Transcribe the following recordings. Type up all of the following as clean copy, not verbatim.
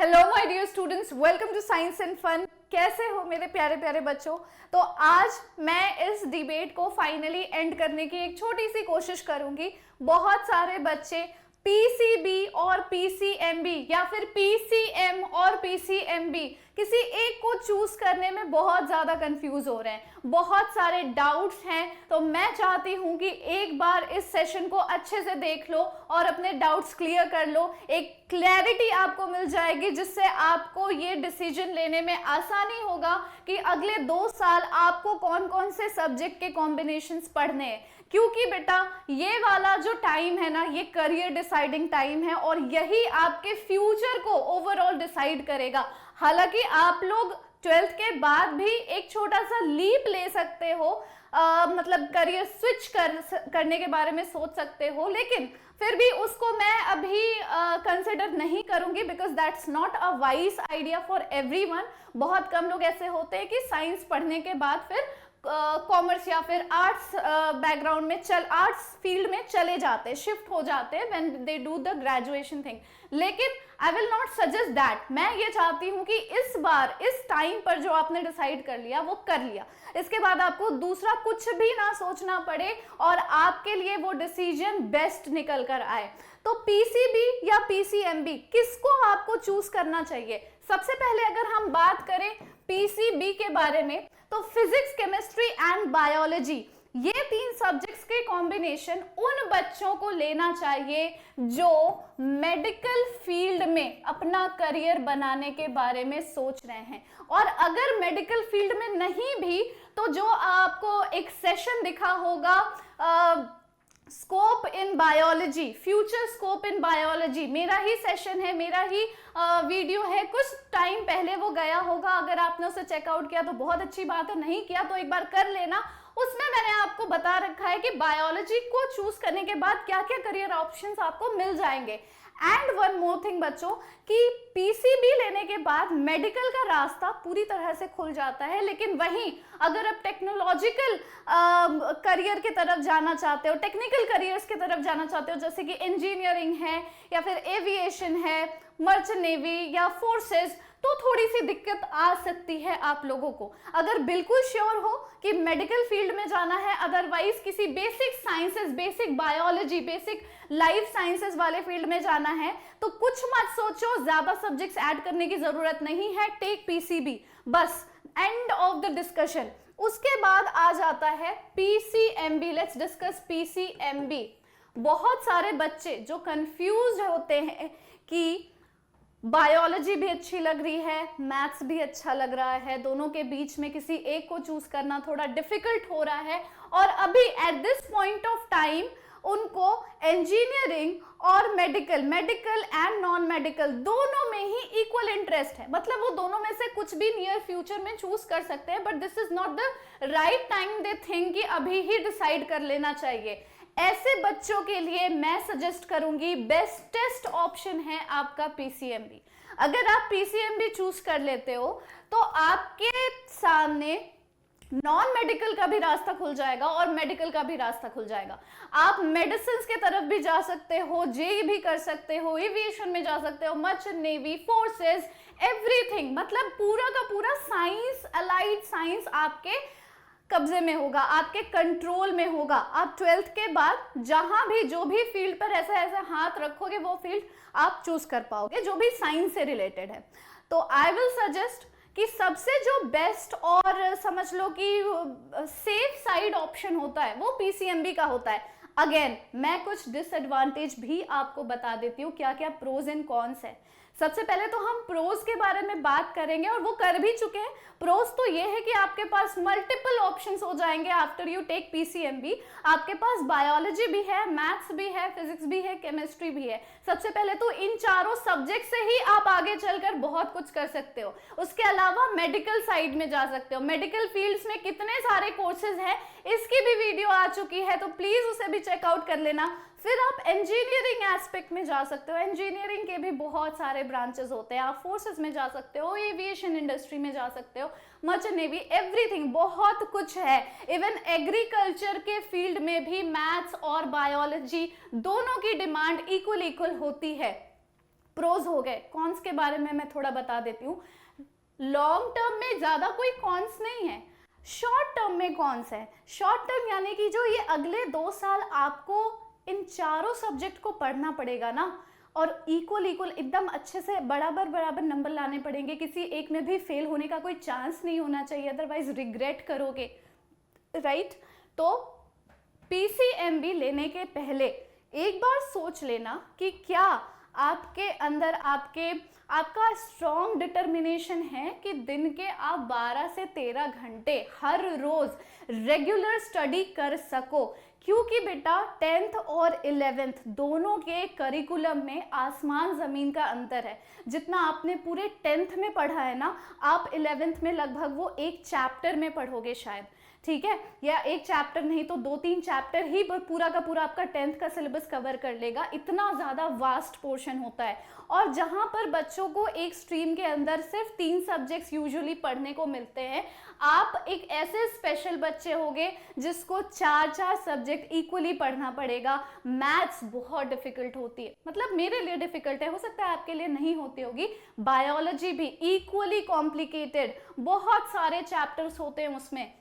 Hello my dear students, welcome to science and fun. कैसे हो मेरे प्यारे प्यारे बच्चों। तो आज मैं इस डिबेट को फाइनली एंड करने की एक छोटी सी कोशिश करूंगी। बहुत सारे बच्चे पीसीबी और पीसीएमबी या फिर पीसीएम और पीसीएमबी किसी एक को चूज करने में बहुत ज्यादा कंफ्यूज हो रहे हैं, बहुत सारे डाउट्स हैं। तो मैं चाहती हूं कि एक बार इस सेशन को अच्छे से देख लो और अपने डाउट्स क्लियर कर लो। एक क्लैरिटी आपको मिल जाएगी जिससे आपको ये डिसीजन लेने में आसानी होगा कि अगले 2 साल आपको कौन कौन से सब्जेक्ट के कॉम्बिनेशंस पढ़ने हैं। क्योंकि बेटा ये वाला जो टाइम है ना, ये करियर डिसाइडिंग टाइम है और यही आपके फ्यूचर को ओवरऑल डिसाइड करेगा। हालांकि आप लोग 12th के बाद भी एक छोटा सा लीप ले सकते हो, मतलब करियर स्विच करने के बारे में सोच सकते हो, लेकिन फिर भी उसको मैं अभी कंसिडर नहीं करूंगी because that's not a wise idea for everyone. बहुत कम लोग ऐसे होते हैं कि साइंस पढ़ने के बाद फिर कॉमर्स या फिर आर्ट्स बैकग्राउंड में आर्ट्स फील्ड में चले जाते हैं, शिफ्ट हो जाते हैं when they do the graduation thing. लेकिन I will not suggest that. मैं ये चाहती हूँ कि इस बार इस टाइम पर जो आपने डिसाइड कर लिया वो कर लिया, इसके बाद आपको दूसरा कुछ भी ना सोचना पड़े और आपके लिए वो डिसीजन बेस्ट निकल कर आए। तो पीसीबी या पीसीएमबी किसको आपको चूज करना चाहिए? सबसे पहले अगर हम बात करें पीसीबी के बारे में तो फिजिक्स, केमिस्ट्री एंड बायोलॉजी, ये 3 सब्जेक्ट्स के कॉम्बिनेशन उन बच्चों को लेना चाहिए जो मेडिकल फील्ड में अपना करियर बनाने के बारे में सोच रहे हैं। और अगर मेडिकल फील्ड में नहीं भी तो जो आपको एक सेशन दिखा होगा scope in biology, future scope in biology, मेरा ही सेशन है, मेरा ही वीडियो है, कुछ टाइम पहले वो गया होगा। अगर आपने उसे चेकआउट किया तो बहुत अच्छी बात है, नहीं किया तो एक बार कर लेना। उसमें मैंने आपको बता रखा है कि बायोलॉजी को चूज करने के बाद क्या क्या करियर ऑप्शंस आपको मिल जाएंगे। एंड वन मोर थिंग बच्चों कि पीसीबी लेने के बाद मेडिकल का रास्ता पूरी तरह से खुल जाता है, लेकिन वहीं अगर आप टेक्नोलॉजिकल करियर की तरफ जाना चाहते हो, टेक्निकल करियर्स की तरफ जाना चाहते हो, जैसे कि इंजीनियरिंग है या फिर एविएशन है, मर्चेंट नेवी या फोर्सेस, तो थोड़ी सी दिक्कत आ सकती है आप लोगों को। अगर बिल्कुल श्योर हो कि मेडिकल फील्ड में जाना है, अदरवाइज किसी basic sciences, basic biology, basic life sciences वाले फील्ड में जाना है, तो कुछ मत सोचो, ज्यादा सब्जेक्ट्स ऐड करने की जरूरत नहीं है, टेक पीसीबी, बस एंड ऑफ द डिस्कशन। उसके बाद आ जाता है पीसीएमबी। Let's discuss PCMB. बहुत सारे बच्चे जो कंफ्यूज होते हैं कि बायोलॉजी भी अच्छी लग रही है, मैथ्स भी अच्छा लग रहा है, दोनों के बीच में किसी एक को चूज करना थोड़ा डिफिकल्ट हो रहा है, और अभी at this point of time उनको इंजीनियरिंग और मेडिकल एंड नॉन मेडिकल दोनों में ही इक्वल इंटरेस्ट है। मतलब वो दोनों में से कुछ भी नियर फ्यूचर में चूज कर सकते हैं, but this is not the right time they think कि अभी ही डिसाइड कर लेना चाहिए। ऐसे बच्चों के लिए मैं सजेस्ट करूंगी बेस्टेस्ट ऑप्शन है आपका पीसीएमबी। अगर आप पीसीएमबी चूज कर लेते हो तो आपके सामने नॉन मेडिकल का भी रास्ता खुल जाएगा और मेडिकल का भी रास्ता खुल जाएगा। आप मेडिसिन के तरफ भी जा सकते हो, जेई भी कर सकते हो, एविएशन में जा सकते हो, मर्चेंट नेवी, फोर्सेस, एवरीथिंग, मतलब पूरा का पूरा साइंस, अलाइड साइंस आपके कब्जे में होगा, आपके कंट्रोल में होगा। आप 12th के बाद जहां भी जो भी फील्ड पर ऐसा ऐसा हाथ रखोगे वो फील्ड आप चूज कर पाओगे जो भी साइंस से रिलेटेड है। तो आई विल सजेस्ट कि सबसे जो बेस्ट और समझ लो कि सेफ साइड ऑप्शन होता है वो पीसीएमबी का होता है। अगेन मैं कुछ डिसएडवांटेज भी आपको बता देती हूँ, क्या क्या प्रोज एंड कॉन्स है। सबसे पहले तो हम प्रोज के बारे में बात करेंगे और वो कर भी चुके हैं। प्रोज तो ये है कि आपके पास मल्टीपल ऑप्शंस हो जाएंगे आफ्टर यू टेक पीसीएमबी। आपके पास बायोलॉजी भी है, मैथ्स भी है, फिजिक्स भी है, केमिस्ट्री भी है। सबसे पहले तो इन चारों सब्जेक्ट से ही आप आगे चलकर बहुत कुछ कर सकते हो। उसके अलावा मेडिकल साइड में जा सकते हो। मेडिकल फील्ड्स में कितने सारे कोर्सेज हैं, इसकी भी वीडियो आ चुकी है, तो प्लीज उसे भी चेकआउट कर लेना। फिर आप इंजीनियरिंग एस्पेक्ट में जा सकते हो। इंजीनियरिंग के भी बहुत सारे ब्रांचेस होते हैं। आप फोर्सेस में जा सकते हो, एविएशन इंडस्ट्री में जा सकते हो, मर्चेंट नेवी, एवरीथिंग, बहुत कुछ है। इवन एग्रीकल्चर के फील्ड में भी मैथ्स और बायोलॉजी दोनों की डिमांड इक्वल होती है। प्रोज हो गए, कॉन्स के बारे में मैं थोड़ा बता देती हूँ। लॉन्ग टर्म में ज्यादा कोई कॉन्स नहीं है, शॉर्ट टर्म में कॉन्स है। शॉर्ट टर्म यानी कि जो ये अगले 2 साल आपको इन चारों सब्जेक्ट को पढ़ना पड़ेगा ना, और इक्वल एकदम अच्छे से बराबर नंबर लाने पड़ेंगे, किसी एक में भी फेल होने का कोई चांस नहीं होना चाहिए, अदरवाइज रिग्रेट करोगे, राइट। तो पीसीएमबी लेने के पहले एक बार सोच लेना कि क्या आपके अंदर आपका स्ट्रॉन्ग डिटर्मिनेशन है कि दिन के आप 12 से 13 घंटे हर रोज रेगुलर स्टडी कर सको, क्योंकि बेटा 10th और 11th दोनों के करिकुलम में आसमान जमीन का अंतर है। जितना आपने पूरे 10th में पढ़ा है ना, आप 11th में लगभग वो एक चैप्टर में पढ़ोगे शायद, ठीक है, या एक चैप्टर नहीं तो 2-3 चैप्टर ही पूरा का पूरा आपका 10th का सिलेबस कवर कर लेगा, इतना ज़्यादा वास्ट पोर्शन होता है। और जहाँ पर बच्चों को एक स्ट्रीम के अंदर सिर्फ 3 सब्जेक्ट्स यूजुअली पढ़ने को मिलते हैं, आप एक ऐसे स्पेशल बच्चे होंगे जिसको 4 सब्जेक्ट इक्वली पढ़ना पड़ेगा। मैथ्स बहुत डिफिकल्ट होती है, मतलब मेरे लिए डिफिकल्ट है, हो सकता है आपके लिए नहीं होती होगी। बायोलॉजी भी इक्वली कॉम्प्लिकेटेड, बहुत सारे चैप्टर्स होते हैं उसमें,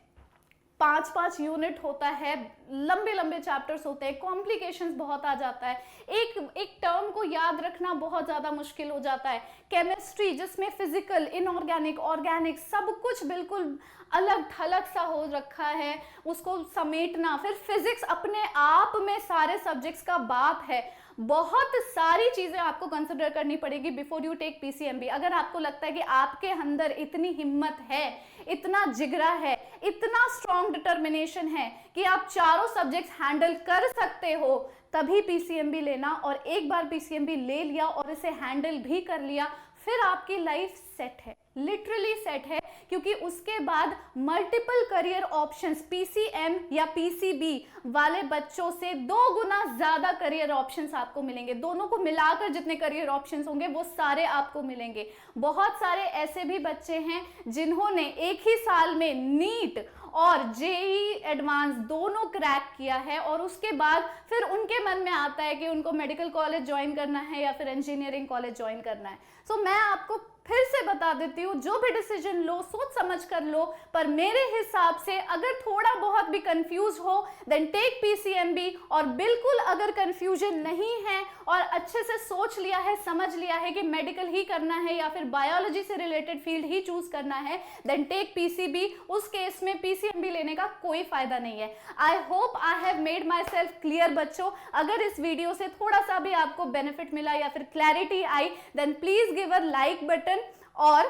5 यूनिट होता है, लंबे चैप्टर्स होते हैं, कॉम्प्लिकेशंस बहुत आ जाता है, एक टर्म को याद रखना बहुत ज़्यादा मुश्किल हो जाता है। केमिस्ट्री जिसमें फिजिकल, इनऑर्गेनिक, ऑर्गेनिक सब कुछ बिल्कुल अलग थलग सा हो रखा है, उसको समेटना। फिर फिजिक्स अपने आप में सारे सब्जेक्ट्स का बाप है, बहुत सारी चीजें आपको कंसिडर करनी पड़ेगी बिफोर यू टेक पीसीएमबी। अगर आपको लगता है कि आपके अंदर इतनी हिम्मत है, इतना जिगरा है, इतना स्ट्रॉन्ग डिटर्मिनेशन है कि आप चारों सब्जेक्ट्स हैंडल कर सकते हो, तभी पीसीएमबी लेना। और एक बार पीसीएमबी ले लिया और इसे हैंडल भी कर लिया, फिर आपकी लाइफ सेट है, लिटरली सेट है, क्योंकि उसके बाद मल्टीपल करियर ऑप्शंस पीसीएम या पीसीबी वाले बच्चों से 2 गुना ज्यादा करियर ऑप्शंस आपको मिलेंगे। दोनों को मिलाकर जितने करियर ऑप्शंस होंगे वो सारे आपको मिलेंगे। बहुत सारे ऐसे भी बच्चे हैं जिन्होंने एक ही साल में नीट और जेई एडवांस दोनों क्रैक किया है, और उसके बाद फिर उनके मन में आता है कि उनको मेडिकल कॉलेज ज्वाइन करना है या फिर इंजीनियरिंग कॉलेज ज्वाइन करना है। सो मैं आपको फिर से बता देती हूँ, जो भी डिसीजन लो सोच समझ कर लो, पर मेरे हिसाब से अगर थोड़ा बहुत भी कंफ्यूज हो देन टेक पीसीएमबी। और बिल्कुल अगर कंफ्यूजन नहीं है और अच्छे से सोच लिया है, समझ लिया है कि मेडिकल ही करना है या फिर बायोलॉजी से रिलेटेड फील्ड ही चूज करना है, देन टेक पीसीबी। उस केस में पीसीएमबी लेने का कोई फायदा नहीं है। I hope I have made my self clear बच्चों। अगर इस वीडियो से थोड़ा सा भी आपको बेनिफिट मिला या फिर क्लैरिटी आई, then please give a like button और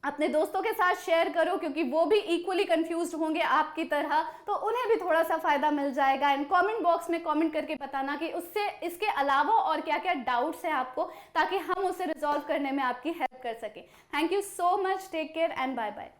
अपने दोस्तों के साथ शेयर करो, क्योंकि वो भी इक्वली कंफ्यूज्ड होंगे आपकी तरह, तो उन्हें भी थोड़ा सा फायदा मिल जाएगा। एंड कमेंट बॉक्स में कमेंट करके बताना कि उससे इसके अलावा और क्या क्या डाउट्स हैं आपको, ताकि हम उसे रिजॉल्व करने में आपकी हेल्प कर सके। Thank you so much, take care and bye bye.